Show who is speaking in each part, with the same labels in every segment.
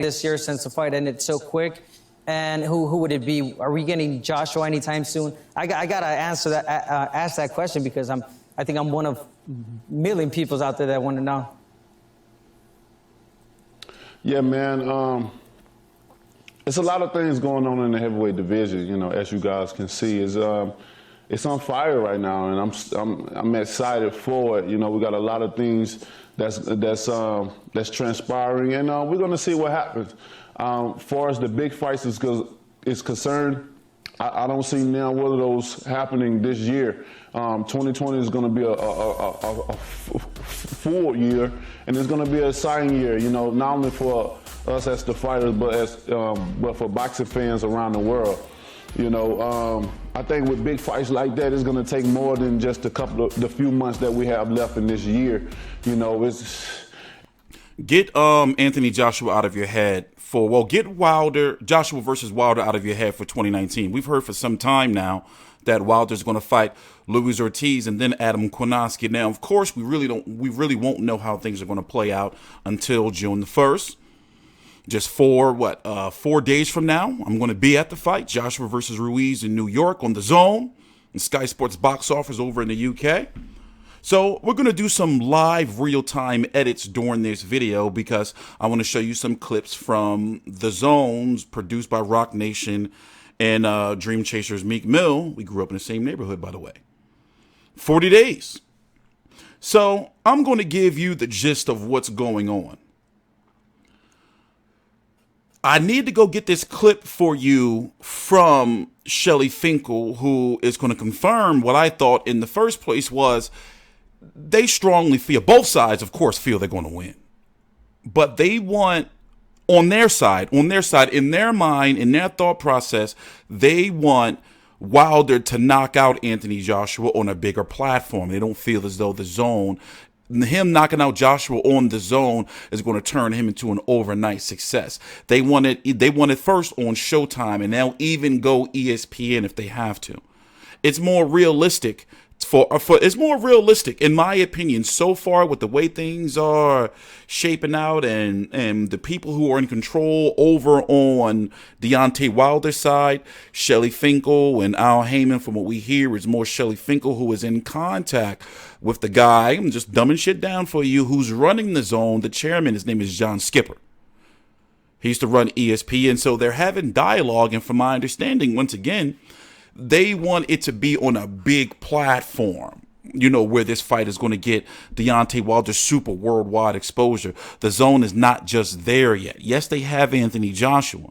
Speaker 1: this year since the fight ended so quick? And who would it be? Are we getting Joshua anytime soon? I gotta answer that, ask that question because I think I'm one of a million people out there that want to know.
Speaker 2: Yeah, man. It's a lot of things going on in the heavyweight division. You know, as you guys can see, it's on fire right now, and I'm excited for it. You know, we got a lot of things that's transpiring, and we're gonna see what happens. Far as the big fights is concerned, I don't see now one of those happening this year. 2020 is going to be a full year, and it's going to be an exciting year. You know, not only for us as the fighters, but for boxing fans around the world. You know, I think with big fights like that, it's going to take more than just the few months that we have left in this year. You know,
Speaker 3: get Anthony Joshua out of your head get Joshua versus Wilder out of your head for 2019. We've heard for some time now that Wilder's going to fight Luis Ortiz and then Adam Kownacki. Now, of course, we really won't know how things are going to play out until June the 1st. Just 4 days from now, I'm going to be at the fight, Joshua versus Ruiz in New York on Dazn and Sky Sports box office over in the UK. So we're going to do some live real-time edits during this video because I want to show you some clips from The Zones produced by Rock Nation and Dream Chasers Meek Mill. We grew up in the same neighborhood, by the way. 40 days. So I'm going to give you the gist of what's going on. I need to go get this clip for you from Shelly Finkel, who is going to confirm what I thought in the first place was they strongly feel, both sides, of course, feel they're going to win. But they want, on their side, in their mind, in their thought process, they want Wilder to knock out Anthony Joshua on a bigger platform. They don't feel as though him knocking out Joshua on the zone is going to turn him into an overnight success. They want it first on Showtime, and they'll even go ESPN if they have to. It's more realistic it's more realistic, in my opinion, so far with the way things are shaping out and the people who are in control over on Deontay Wilder's side, Shelly Finkel and Al Heyman, from what we hear, is more Shelly Finkel who is in contact with the guy, I'm just dumbing shit down for you, who's running the zone, the chairman. His name is John Skipper. He used to run ESPN, so they're having dialogue, and from my understanding, once again, they want it to be on a big platform, you know, where this fight is going to get Deontay Wilder super worldwide exposure. The zone is not just there yet. Yes, they have Anthony Joshua.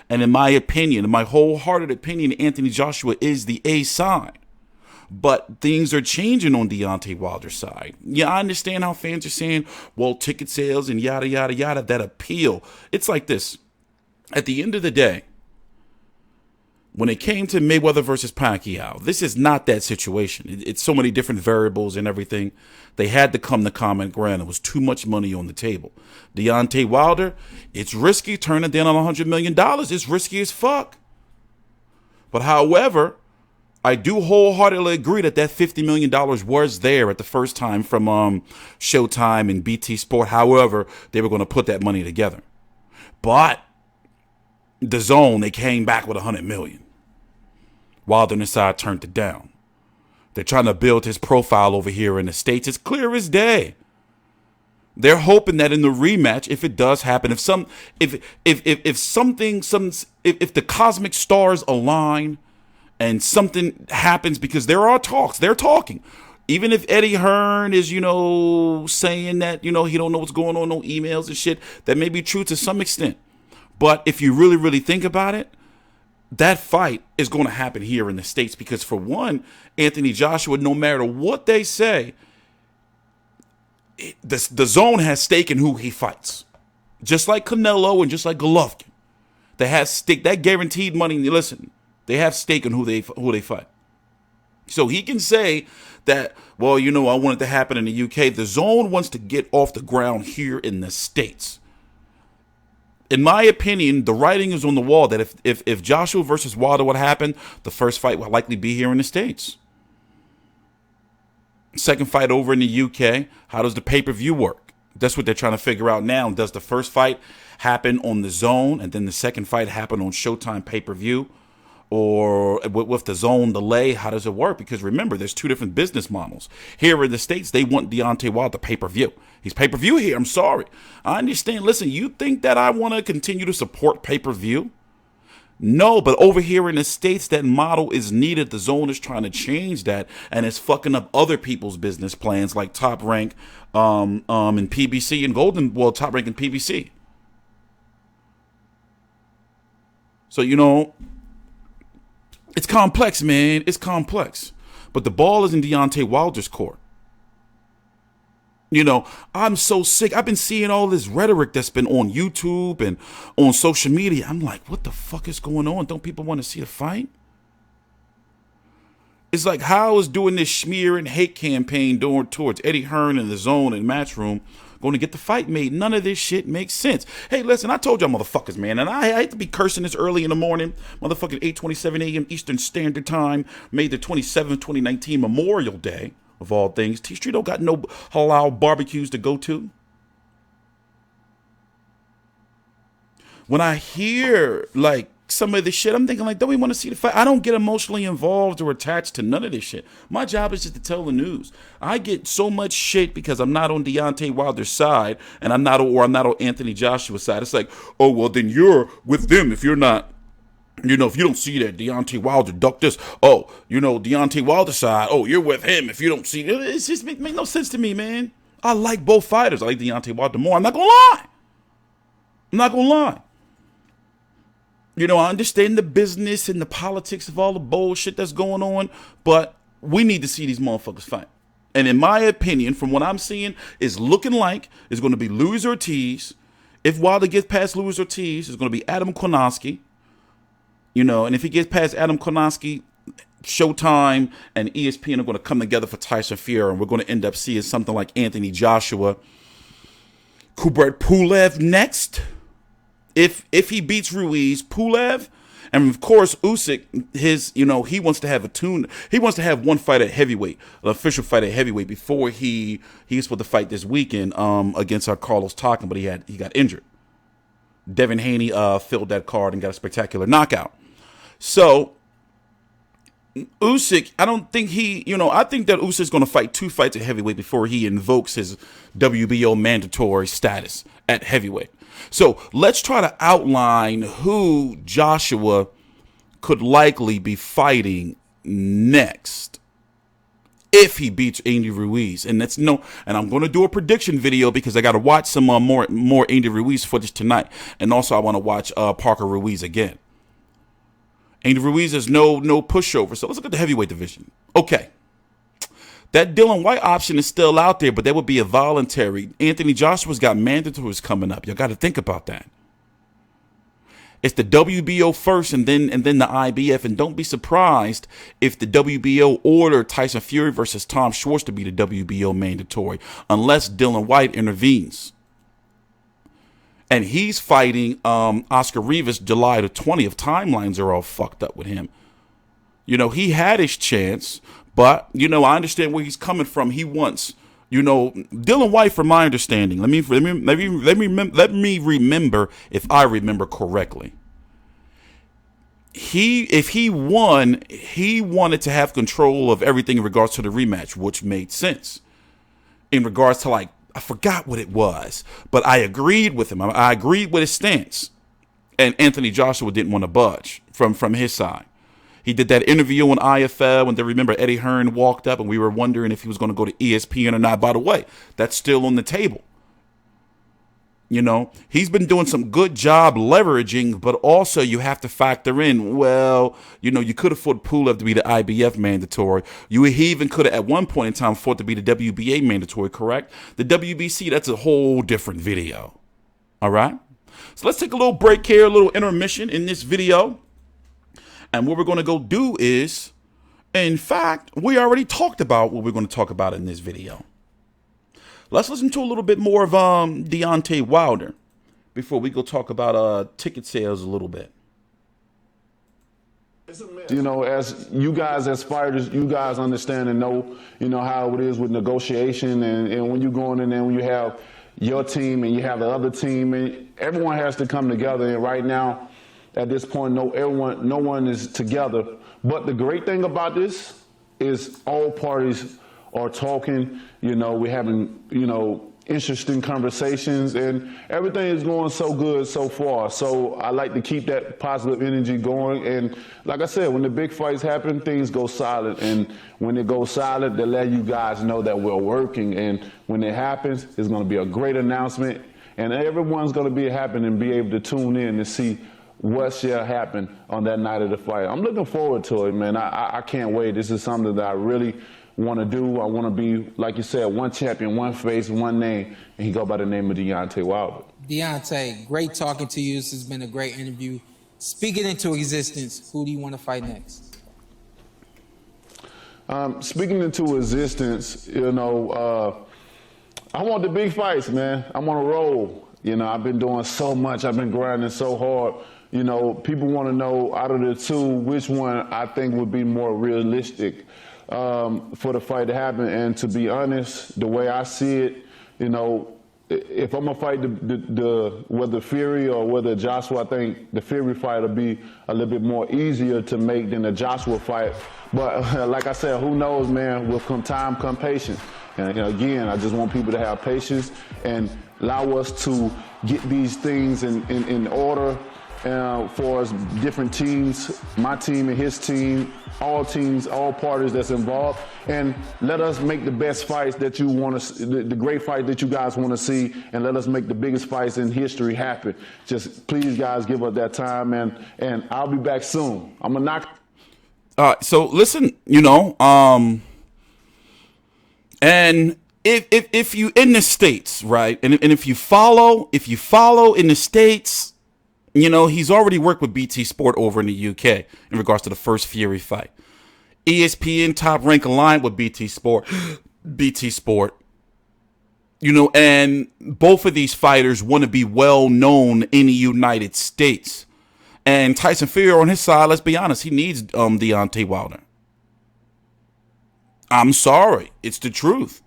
Speaker 3: And in my opinion, in my wholehearted opinion, Anthony Joshua is the A side. But things are changing on Deontay Wilder's side. Yeah, I understand how fans are saying, well, ticket sales and yada, yada, yada, that appeal. It's like this. At the end of the day, when it came to Mayweather versus Pacquiao, this is not that situation. It's so many different variables and everything. They had to come to common ground. It was too much money on the table. Deontay Wilder, it's risky turning down on $100 million. It's risky as fuck. But however, I do wholeheartedly agree that $50 million was there at the first time from Showtime and BT Sport. However, they were going to put that money together. But the zone, they came back with $100 million. Wilder on his side turned it down. They're trying to build his profile over here in the States. It's clear as day. They're hoping that in the rematch, if it does happen, if the cosmic stars align and something happens, because there are talks, they're talking. Even if Eddie Hearn is, saying that, he don't know what's going on emails and shit, that may be true to some extent. But if you really, really think about it, that fight is going to happen here in the States because, for one, Anthony Joshua, no matter what they say, the zone has stake in who he fights. Just like Canelo and just like Golovkin. They have stake, that guaranteed money. Listen, they have stake in who they fight. So he can say that, well, I want it to happen in the UK. The zone wants to get off the ground here in the States. In my opinion, the writing is on the wall that if Joshua versus Wilder would happen, the first fight will likely be here in the States. Second fight over in the UK. How does the pay-per-view work? That's what they're trying to figure out now. Does the first fight happen on the Zone and then the second fight happen on Showtime pay-per-view? Or with the Zone delay, how does it work? Because remember, there's two different business models. Here in the States, they want Deontay Wilder pay-per-view. He's pay-per-view here. I'm sorry. I understand. Listen, you think that I want to continue to support pay-per-view? No, but over here in the States, that model is needed. The Zone is trying to change that, and it's fucking up other people's business plans, like Top Rank and PBC and Golden, well, Top Rank and PBC. So, you know, it's complex, man. It's complex. But the ball is in Deontay Wilder's court. You know, I'm so sick. I've been seeing all this rhetoric that's been on YouTube and on social media. I'm like, what the fuck is going on? Don't people want to see a fight? It's like, how is doing this smear and hate campaign towards Eddie Hearn and the Zone and Matchroom going to get the fight made? None of this shit makes sense. Hey, listen, I told y'all motherfuckers, man, and I hate to be cursing this early in the morning. Motherfucking 8:27 a.m. Eastern Standard Time, May the 27th, 2019, Memorial Day. Of all things, TstreeT don't got no halal barbecues to go to. When I hear like some of this shit, I'm thinking like, don't we want to see the fight? I don't get emotionally involved or attached to none of this shit. My job is just to tell the news. I get so much shit because I'm not on Deontay Wilder's side, and I'm not on Anthony Joshua's side. It's like, oh well, then you're with them if you're not. You know, if you don't see that Deontay Wilder ducked this, oh, you know, Deontay Wilder's side, oh, you're with him if you don't see it. It's just make no sense to me, man. I like both fighters. I like Deontay Wilder more. I'm not going to lie. You know, I understand the business and the politics of all the bullshit that's going on, but we need to see these motherfuckers fight. And in my opinion, from what I'm seeing, it's looking like it's going to be Luis Ortiz. If Wilder gets past Luis Ortiz, it's going to be Adam Kownacki. You know, and if he gets past Adam Kownacki, Showtime and ESPN are going to come together for Tyson Fury, and we're going to end up seeing something like Anthony Joshua, Kubrat Pulev next. If he beats Ruiz, Pulev, and of course Usyk, he wants to have one fight at heavyweight, an official fight at heavyweight before he's supposed to fight this weekend against Carlos Takam, but he got injured. Devin Haney filled that card and got a spectacular knockout. So Usyk, I think that Usyk's going to fight 2 fights at heavyweight before he invokes his WBO mandatory status at heavyweight. So let's try to outline who Joshua could likely be fighting next if he beats Andy Ruiz. And I'm going to do a prediction video because I got to watch some more Andy Ruiz footage tonight. And also I want to watch Parker Ruiz again. Andy Ruiz is no pushover. So let's look at the heavyweight division. Okay. That Dylan White option is still out there, but that would be a voluntary. Anthony Joshua's got mandatories coming up. You got to think about that. It's the WBO first and then the IBF. And don't be surprised if the WBO order Tyson Fury versus Tom Schwartz to be the WBO mandatory, unless Dylan White intervenes. And he's fighting Oscar Rivas July the 20th. Timelines are all fucked up with him. You know, he had his chance, but, you know, I understand where he's coming from. He wants, you know, Dylan White, from my understanding, let me remember if I remember correctly. If he won, he wanted to have control of everything in regards to the rematch, which made sense. In regards to, like, I forgot what it was, but I agreed with him. I agreed with his stance. And Anthony Joshua didn't want to budge from his side. He did that interview on IFL when they remember Eddie Hearn walked up and we were wondering if he was going to go to ESPN or not. By the way, that's still on the table. You know, he's been doing some good job leveraging, but also you have to factor in, well, you know, you could afford Pulev to be the IBF mandatory. He even could have at one point in time afford to be the WBA mandatory, correct? The WBC, that's a whole different video. All right. So let's take a little break here, a little intermission in this video. And what we're going to go do is, in fact, we already talked about what we're going to talk about in this video. Let's listen to a little bit more of Deontay Wilder before we go talk about ticket sales a little bit.
Speaker 2: You know, as you guys as fighters, you guys understand and know, you know, how it is with negotiation and when you're going in there, when you have your team and you have the other team, and everyone has to come together. And right now, at this point, no one is together. But the great thing about this is all parties are talking. We're having, interesting conversations, and everything is going so good so far. So I like to keep that positive energy going. And like I said, when the big fights happen, things go silent. And when it goes silent, they let you guys know that we're working. And when it happens, it's going to be a great announcement, and everyone's going to be happy and be able to tune in to see what shall happen on that night of the fight. I'm looking forward to it, man. I can't wait. This is something that I really want to do. I want to be, like you said, one champion, one face, one name, and he go by the name of Deontay Wilder.
Speaker 4: Deontay, great talking to you. This has been a great interview. Speaking into existence, who do you want to fight next?
Speaker 2: Speaking into existence, I want the big fights, man. I'm on a roll. I've been doing so much. I've been grinding so hard. People want to know, out of the two, which one I think would be more realistic for the fight to happen. And to be honest, the way I see it, if I'm gonna fight whether Fury or whether Joshua, I think the Fury fight will be a little bit more easier to make than the Joshua fight. But like I said, who knows, man? With time come patience. And again, I just want people to have patience and allow us to get these things in order. For us, different teams, my team and his team, all parties that's involved, and let us make the best fights that you want to, the great fight that you guys want to see, and let us make the biggest fights in history happen. Just please, guys, give us that time, and I'll be back soon. I'm gonna knock.
Speaker 3: So listen, and if you in the States, right, and if you follow in the States. He's already worked with BT Sport over in the UK in regards to the first Fury fight. ESPN Top Rank aligned with BT Sport. And both of these fighters want to be well known in the United States. And Tyson Fury on his side, let's be honest, he needs Deontay Wilder. I'm sorry, it's the truth.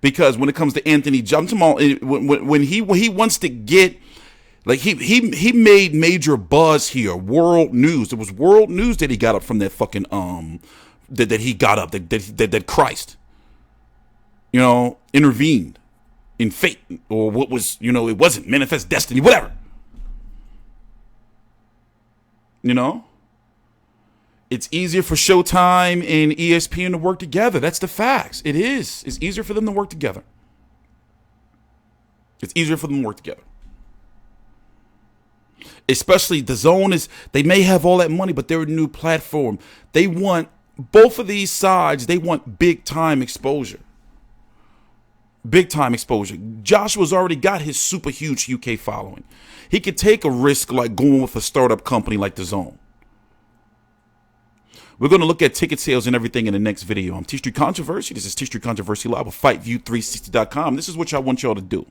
Speaker 3: Because when it comes to Anthony Johnson, when he wants to get. Like he made major buzz here, world news. It was world news that he got up from that fucking that he got up that Christ, intervened in fate, or what was, it wasn't manifest destiny, whatever. It's easier for Showtime and ESPN to work together. That's the facts. It is. It's easier for them to work together. Especially Dazn they may have all that money, but they're a new platform. They want, both of these sides, they want big time exposure. Joshua's already got his super huge UK following. He could take a risk like going with a startup company like Dazn. We're going to look at ticket sales and everything in the next video. I'm TstreeT Controversy. This is TstreeT Controversy Live with FightView360.com. This is what I want y'all to do.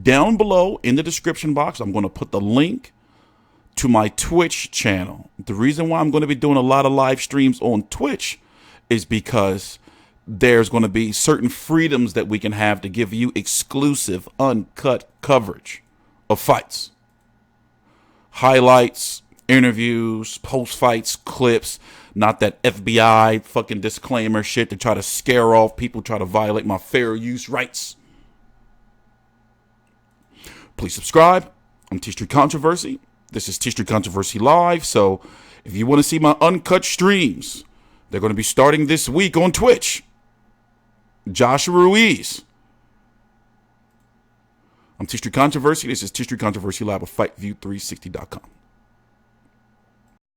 Speaker 3: Down below in the description box, I'm going to put the link to my Twitch channel. The reason why I'm going to be doing a lot of live streams on Twitch is because there's going to be certain freedoms that we can have to give you exclusive, uncut coverage of fights. Highlights, interviews, post-fights, clips, not that FBI fucking disclaimer shit to try to scare off people, try to violate my fair use rights. Please subscribe. I'm TstreeT Controversy. This is TstreeT Controversy Live. So if you want to see my uncut streams, they're going to be starting this week on Twitch. Joshua Ruiz. I'm TstreeT Controversy. This is TstreeT Controversy Live with FightView360.com.